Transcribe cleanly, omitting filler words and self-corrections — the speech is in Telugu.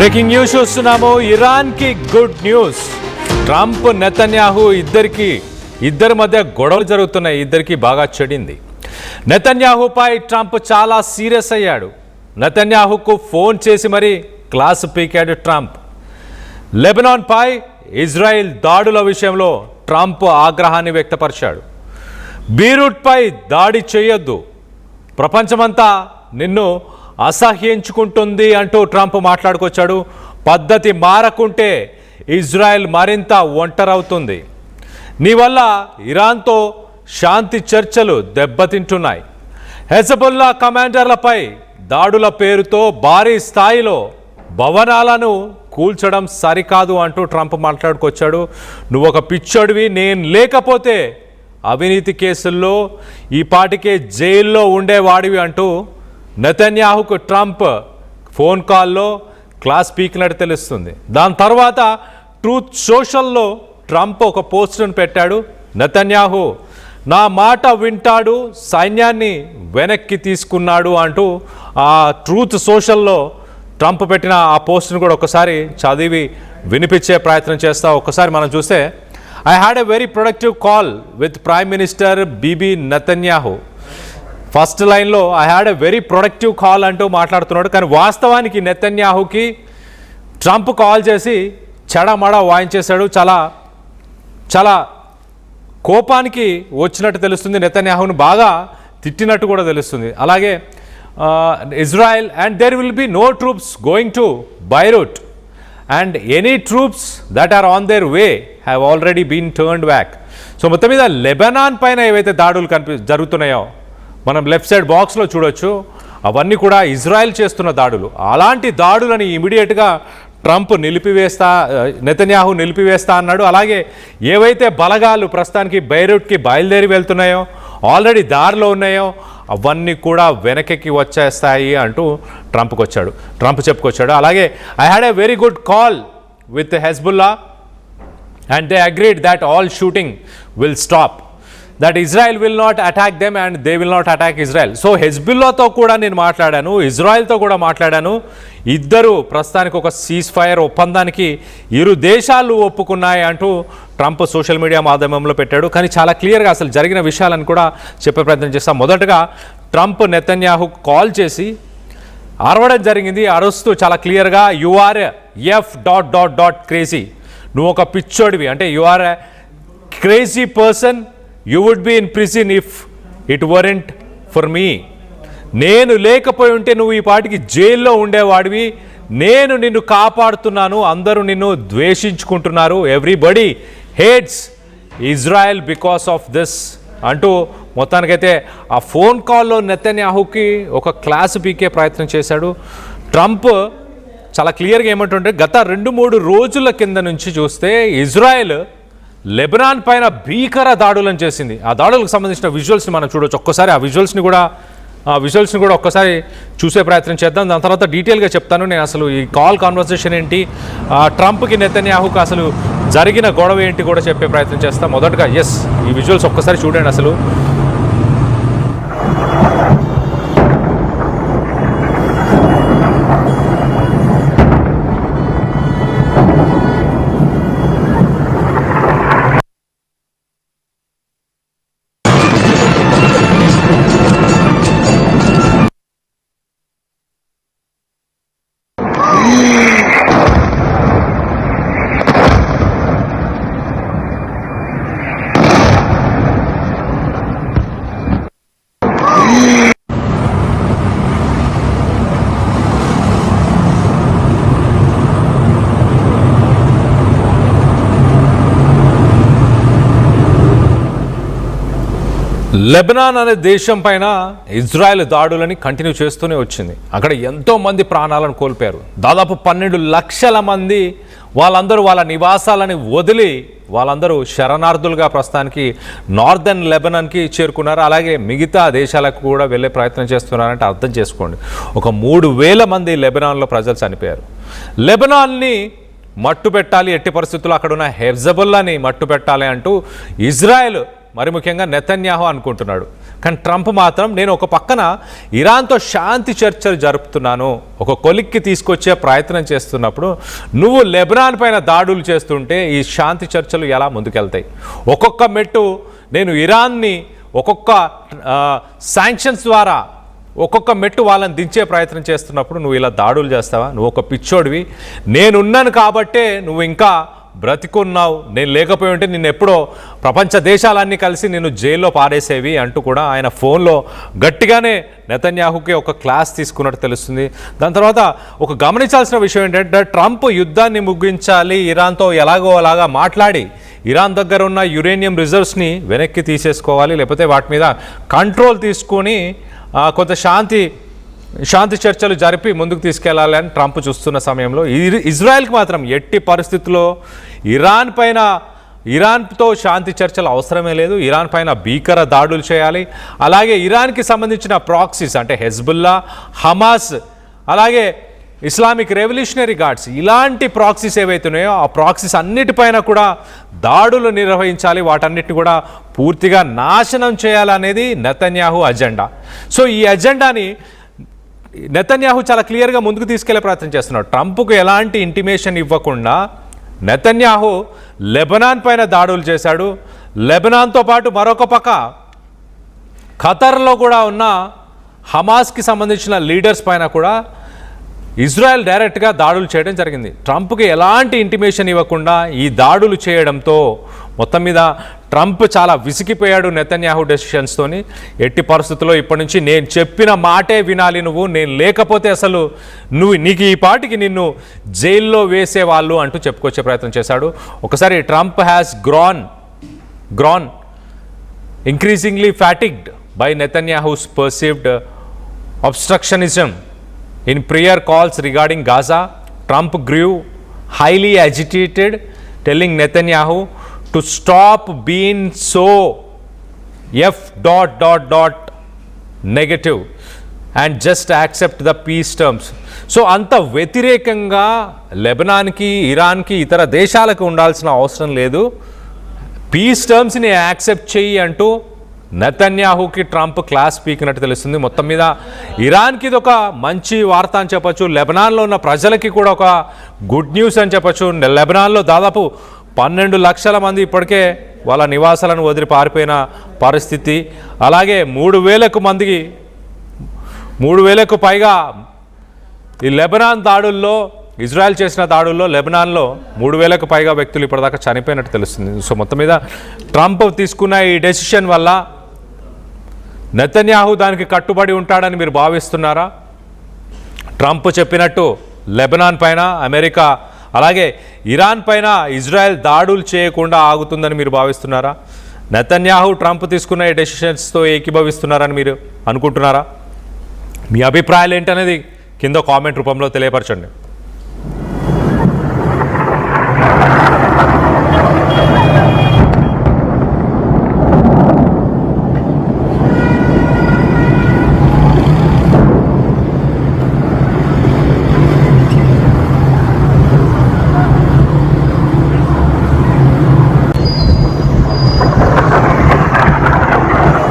బ్రేకింగ్ న్యూస్ చూస్తున్నాము. ఇరాన్కి గుడ్ న్యూస్. ట్రంప్ నెతన్యాహు ఇద్దరి మధ్య గొడవలు జరుగుతున్నాయి. ఇద్దరికి బాగా చెడింది. నెతన్యాహుపై ట్రంప్ చాలా సీరియస్ అయ్యాడు. నెతన్యాహుకు ఫోన్ చేసి మరీ క్లాసు పీకాడు ట్రంప్. లెబనాన్పై ఇజ్రాయిల్ దాడుల విషయంలో ట్రంప్ ఆగ్రహాన్ని వ్యక్తపరిచాడు. బీరూట్పై దాడి చేయొద్దు, ప్రపంచమంతా నిన్ను అసహ్యించుకుంటుంది అంటూ ట్రంప్ మాట్లాడుకొచ్చాడు. పద్ధతి మారకుంటే ఇజ్రాయెల్ మరింత ఒంటరవుతుంది. నీ వల్ల ఇరాన్తో శాంతి చర్చలు దెబ్బతింటున్నాయి. హెజబుల్లా కమాండర్లపై దాడుల పేరుతో భారీ స్థాయిలో భవనాలను కూల్చడం సరికాదు అంటూ ట్రంప్ మాట్లాడుకొచ్చాడు. నువ్వు ఒక పిచ్చోడివి, నేను లేకపోతే అవినీతి కేసుల్లో ఈ పాటికే జైల్లో ఉండేవాడివి అంటూ నెతన్యాహుకు ట్రంప్ ఫోన్ కాల్లో క్లాస్ పీకినట్టు తెలుస్తుంది. దాని తర్వాత ట్రూత్ సోషల్లో ట్రంప్ ఒక పోస్టును పెట్టాడు. నెతన్యాహు నా మాట వింటాడు, సైన్యాన్ని వెనక్కి తీసుకున్నాడు అంటూ ఆ ట్రూత్ సోషల్లో ట్రంప్ పెట్టిన ఆ పోస్టును కూడా ఒకసారి చదివి వినిపించే ప్రయత్నం చేస్తా. ఒకసారి మనం చూస్తే, I had a very productive call with Prime Minister Bibi Netanyahu. First లైన్లో I had a very productive call అంటూ మాట్లాడుతున్నాడు. కానీ వాస్తవానికి నెతన్యాహుకి ట్రంప్ కాల్ చేసి చెడమడ వాయించేశాడు. చాలా చాలా కోపానికి వచ్చినట్టు తెలుస్తుంది. నెతన్యాహును బాగా తిట్టినట్టు కూడా తెలుస్తుంది. అలాగే Israel and there will be no troops going to Beirut and any troops that are on their way have already been turned back. So మొత్తం మీద లెబనాన్ పైన ఏవైతే దాడులు జరుగుతున్నాయో మనం లెఫ్ట్ సైడ్ బాక్స్లో చూడొచ్చు. అవన్నీ కూడా ఇజ్రాయెల్ చేస్తున్న దాడులు. అలాంటి దాడులని ఇమీడియట్గా ట్రంప్ నెతన్యాహు నిలిపివేస్తా అన్నాడు. అలాగే ఏవైతే బలగాలు ప్రస్తుతానికి బైరూట్కి బయలుదేరి వెళ్తున్నాయో, ఆల్రెడీ దారిలో ఉన్నాయో, అవన్నీ కూడా వెనక్కి వచ్చేస్తాయి అంటూ ట్రంప్ చెప్పుకొచ్చాడు. అలాగే I had a very good call with Hezbollah and they agreed that all shooting will stop, that Israel will not attack them and they will not attack Israel. So హెజ్బుల్లాతో కూడా నేను మాట్లాడాను, ఇజ్రాయెల్తో కూడా మాట్లాడాను. ఇద్దరు ప్రస్తుతానికి ఒక సీజ్ ఫైర్ ఒప్పందానికి ఇరు దేశాలు ఒప్పుకున్నాయి అంటూ ట్రంప్ సోషల్ మీడియా మాధ్యమంలో పెట్టాడు. కానీ చాలా క్లియర్గా అసలు జరిగిన విషయాలను కూడా చెప్పే ప్రయత్నం చేస్తాం. మొదటగా ట్రంప్ నెతన్యాహు కాల్ చేసి అరవడం జరిగింది. అరుస్తూ చాలా క్లియర్గా you are F dot dot dot crazy, నువ్వు ఒక పిచ్చోడివి, అంటే you are a crazy person, you would be in prison if it weren't for me. నేను లేకపోయి ఉంటే నువ్వు ఈ పాటికి జైల్లో ఉండేవాడివి. నేను నిన్ను కాపాడుతున్నాను, అందరూ నిన్ను ద్వేషించుకుంటున్నారు. Everybody hates Israel because of this అంటూ మొత్తానికైతే ఆ ఫోన్ కాల్లో నెతన్యాహుకి ఒక క్లాసు పీకే ప్రయత్నం చేశాడు. ట్రంప్ చాలా క్లియర్గా ఏమంటుంటే, గత 2-3 రోజుల కింద నుంచి చూస్తే ఇజ్రాయెల్ లెబనాన్ పైన భీకర దాడులను చేసింది. ఆ దాడులకు సంబంధించిన విజువల్స్ని మనం చూడవచ్చు. ఒక్కసారి ఆ విజువల్స్ని కూడా ఒక్కసారి చూసే ప్రయత్నం చేద్దాం. దాని తర్వాత డీటెయిల్గా చెప్తాను నేను అసలు ఈ కాల్ కాన్వర్సేషన్ ఏంటి, ట్రంప్కి నెతన్యాహుకు అసలు జరిగిన గొడవ ఏంటి కూడా చెప్పే ప్రయత్నం చేస్తాం. మొదటగా ఈ విజువల్స్ ఒక్కసారి చూడండి. అసలు లెబనాన్ అనే దేశం పైన ఇజ్రాయెల్ దాడులని కంటిన్యూ చేస్తూనే వచ్చింది. అక్కడ ఎంతోమంది ప్రాణాలను కోల్పోయారు. దాదాపు 12 లక్షల మంది వాళ్ళందరూ వాళ్ళ నివాసాలని వదిలి వాళ్ళందరూ శరణార్థులుగా ప్రస్తుతానికి నార్దర్న్ లెబనాన్కి చేరుకున్నారు. అలాగే మిగతా దేశాలకు కూడా వెళ్ళే ప్రయత్నం చేస్తున్నారంటే అర్థం చేసుకోండి. ఒక 3,000 మంది లెబనాన్లో ప్రజలు చనిపోయారు. లెబనాన్ని మట్టు పెట్టాలి, ఎట్టి పరిస్థితుల్లో అక్కడ ఉన్న హెజ్బుల్లాని మట్టు పెట్టాలి అంటూ ఇజ్రాయెల్ మరి ముఖ్యంగా నెతన్యాహు అనుకుంటున్నాడు. కానీ ట్రంప్ మాత్రం నేను ఒక పక్కన ఇరాన్తో శాంతి చర్చలు జరుపుతున్నాను, ఒక కొలిక్కి తీసుకొచ్చే ప్రయత్నం చేస్తున్నప్పుడు నువ్వు లెబనాన్ పైన దాడులు చేస్తుంటే ఈ శాంతి చర్చలు ఎలా ముందుకెళ్తాయి? ఒక్కొక్క మెట్టు నేను ఇరాన్ని ఒక్కొక్క శాంక్షన్స్ ద్వారా ఒక్కొక్క మెట్టు వాళ్ళని దించే ప్రయత్నం చేస్తున్నప్పుడు నువ్వు ఇలా దాడులు చేస్తావా? నువ్వు ఒక పిచ్చోడివి, నేనున్నాను కాబట్టే నువ్వు ఇంకా బ్రతికున్నావు, నేను లేకపోయి ఉంటే నిన్ను ఎప్పుడో ప్రపంచ దేశాలన్నీ కలిసి నిన్ను జైల్లో పారేసేవి అంటూ కూడా ఆయన ఫోన్లో గట్టిగానే నెతన్యాహుకి ఒక క్లాస్ తీసుకున్నట్టు తెలుస్తుంది. దాని తర్వాత ఒక గమనించాల్సిన విషయం ఏంటంటే ట్రంప్ యుద్ధాన్ని ముగించాలి, ఇరాన్తో ఎలాగో అలాగా మాట్లాడి ఇరాన్ దగ్గర ఉన్న యురేనియం రిజర్వ్స్ని వెనక్కి తీసేసుకోవాలి, లేకపోతే వాటి మీద కంట్రోల్ తీసుకొని కొంత శాంతి చర్చలు జరిపి ముందుకు తీసుకెళ్లాలి అని ట్రంప్ చూస్తున్న సమయంలో ఇజ్రాయెల్కి మాత్రం ఎట్టి పరిస్థితుల్లో ఇరాన్తో శాంతి చర్చలు అవసరమే లేదు. ఇరాన్ పైన భీకర దాడులు చేయాలి. అలాగే ఇరాన్కి సంబంధించిన ప్రాక్సీస్ అంటే హెజ్బుల్లా, హమాస్, అలాగే ఇస్లామిక్ రెవల్యూషనరీ గార్డ్స్, ఇలాంటి ప్రాక్సీస్ ఏవైతున్నాయో ఆ ప్రాక్సీస్ అన్నిటిపైన కూడా దాడులు నిర్వహించాలి, వాటన్నిటిని కూడా పూర్తిగా నాశనం చేయాలనేది నెతన్యాహు అజెండా. సో ఈ అజెండాని నెతన్యాహు చాలా క్లియర్గా ముందుకు తీసుకెళ్లే ప్రయత్నం చేస్తున్నాడు. ట్రంప్కు ఎలాంటి ఇంటిమేషన్ ఇవ్వకుండా నెతన్యాహు లెబనాన్ పైన దాడులు చేశాడు. లెబనాన్తో పాటు మరొక పక్క ఖతర్లో కూడా ఉన్న హమాస్కి సంబంధించిన లీడర్స్ పైన కూడా ఇజ్రాయెల్ డైరెక్ట్గా దాడులు చేయడం జరిగింది. ట్రంప్కి ఎలాంటి ఇంటిమేషన్ ఇవ్వకుండా ఈ దాడులు చేయడంతో మొత్తం మీద ట్రంప్ చాలా విసిగిపోయాడు నెతన్యాహు డెసిషన్స్తోని. ఎట్టి పరిస్థితుల్లో ఇప్పటి నుంచి నేను చెప్పిన మాటే వినాలి నువ్వు, నేను లేకపోతే అసలు నీకు ఈ పాటికి నిన్ను జైల్లో వేసేవాళ్ళు అంటూ చెప్పుకొచ్చే ప్రయత్నం చేశాడు. ఒకసారి Trump has grown increasingly fatigued by Netanyahu's perceived obstructionism in prayer calls regarding Gaza. Trump grew highly agitated, telling Netanyahu to stop being so negative and just accept the peace terms. So అంత వ్యతిరేకంగా లెబనాన్కి, ఇరాన్కి, ఇతర దేశాలకు ఉండాల్సిన అవసరం లేదు, పీస్ టర్మ్స్ని యాక్సెప్ట్ చెయ్యి అంటూ నెతన్యాహుకి ట్రంప్ క్లాస్ పీకినట్టు తెలుస్తుంది. మొత్తం మీద ఇరాన్కి ఇది ఒక మంచి వార్త అని చెప్పచ్చు, లెబనాన్లో ఉన్న ప్రజలకి కూడా ఒక గుడ్ న్యూస్ అని చెప్పచ్చు. లెబనాన్లో దాదాపు 12 లక్షల మంది ఇప్పటికే వాళ్ళ నివాసాలను వదిలి పారిపోయిన పరిస్థితి. అలాగే 3,000కు పైగా ఈ లెబనాన్ దాడుల్లో, ఇజ్రాయెల్ చేసిన దాడుల్లో లెబనాన్లో 3,000కు పైగా వ్యక్తులు ఇప్పటిదాకా చనిపోయినట్టు తెలుస్తుంది. సో మొత్తం మీద ట్రంప్ తీసుకున్న ఈ డెసిషన్ వల్ల నెతన్యాహు దానికి కట్టుబడి ఉంటాడని మీరు భావిస్తున్నారా? ట్రంప్ చెప్పినట్టు లెబనాన్ పైన అమెరికా, అలాగే ఇరాన్ పైన ఇజ్రాయెల్ దాడులు చేయకుండా ఆగుతుందని మీరు భావిస్తున్నారా? నెతన్యాహు ట్రంప్ తీసుకున్న ఈ డెసిషన్స్తో ఏకీభవిస్తున్నారని మీరు అనుకుంటున్నారా? మీ అభిప్రాయాలు ఏంటనేది కింద కామెంట్ రూపంలో తెలియపరచండి.